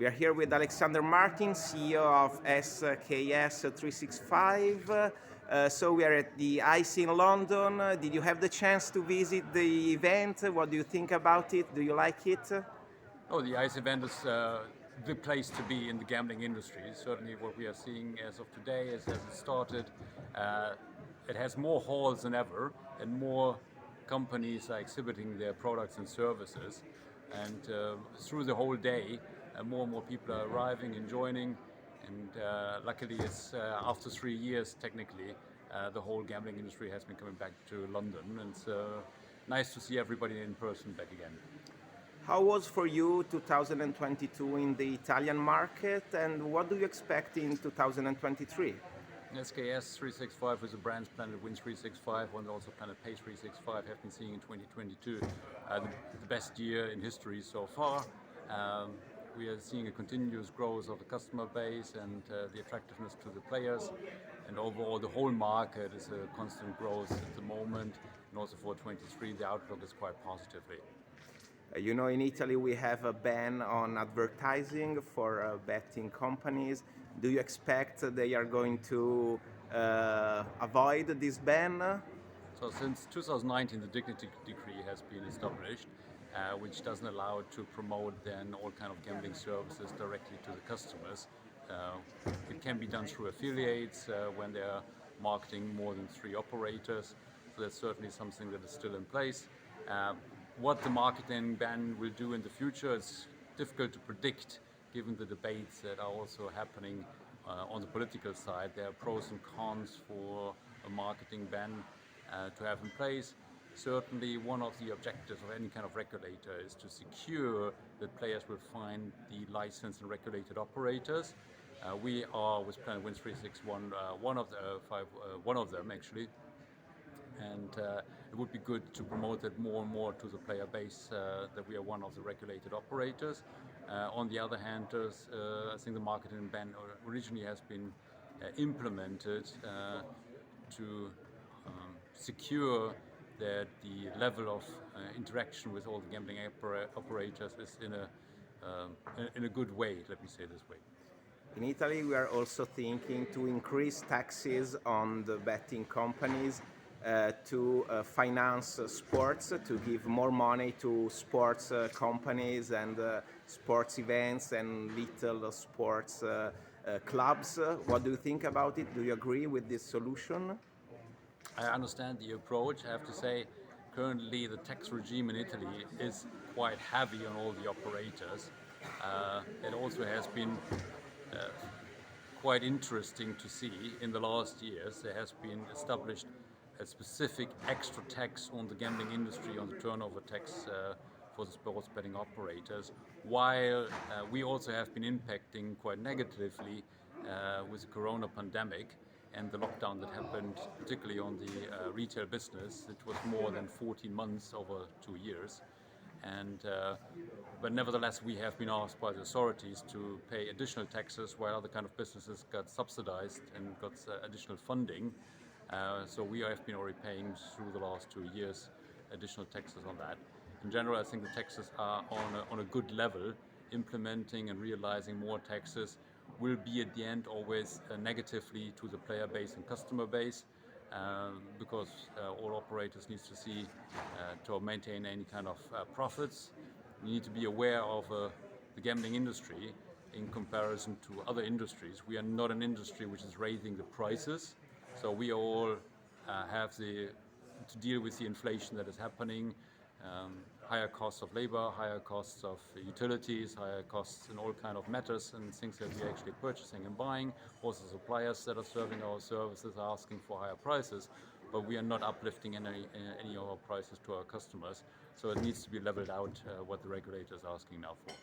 We are here with Alexander Martin, CEO of Sks365. So we are at the ICE in London. Did you have the chance to visit the event? What do you think about it? Do you like it? Oh, the ICE event is the place to be in the gambling industry. Certainly what we are seeing as of today is as it started, it has more halls than ever and more companies are exhibiting their products and services. And through the whole day, more and more people are arriving and joining. And luckily it's after 3 years technically, the whole gambling industry has been coming back to London. And it's nice to see everybody in person back again. How was for you 2022 in the Italian market, and what do you expect in 2023? Sks365 is a brand Planet Win 365 and also Planet Pay 365 have been seeing in 2022 the best year in history so far. We are seeing a continuous growth of the customer base and the attractiveness to the players, and overall the whole market is a constant growth at the moment, and also for 23 the outlook is quite positively. You know, in Italy we have a ban on advertising for betting companies. Do you expect they are going to avoid this ban? So since 2019 the Dignity Decree has been established, which doesn't allow to promote then all kind of gambling services directly to the customers. It can be done through affiliates when they are marketing more than 3 operators, so that's certainly something that is still in place. What the marketing ban will do in the future is difficult to predict given the debates that are also happening on the political side. There are pros and cons for a marketing ban to have in place. Certainly one of the objectives of any kind of regulator is to secure that players will find the licensed and regulated operators. We are with Planet Win 361 one of them actually. And it would be good to promote it more and more to the player base that we are one of the regulated operators. On the other hand, I think the marketing ban originally has been implemented to secure that the level of interaction with all the gambling operators is in a good way, let me say this way. In Italy we are also thinking to increase taxes on the betting companies to finance sports, to give more money to sports companies and sports events and little sports clubs. What do you think about it? Do you agree with this solution? I understand the approach. I have to say, currently the tax regime in Italy is quite heavy on all the operators. It also has been quite interesting to see in the last years there has been established a specific extra tax on the gambling industry, on the turnover tax for the sports betting operators, while we also have been impacting quite negatively with the corona pandemic and the lockdown that happened particularly on the retail business. It was more than 14 months over 2 years. And but nevertheless we have been asked by the authorities to pay additional taxes while other kind of businesses got subsidized and got additional funding. So we have been already paying through the last 2 years additional taxes on that. In general, I think the taxes are on a good level. Implementing and realizing more taxes will be at the end always negatively to the player base and customer base, because all operators need to see to maintain any kind of profits. We need to be aware of the gambling industry in comparison to other industries. We are not an industry which is raising the prices. So we all have to deal with the inflation that is happening, higher costs of labor, higher costs of utilities, higher costs in all kind of matters and things that we are actually purchasing and buying. Also suppliers that are serving our services are asking for higher prices, but we are not uplifting any of our prices to our customers. So it needs to be leveled out what the regulator is asking now for.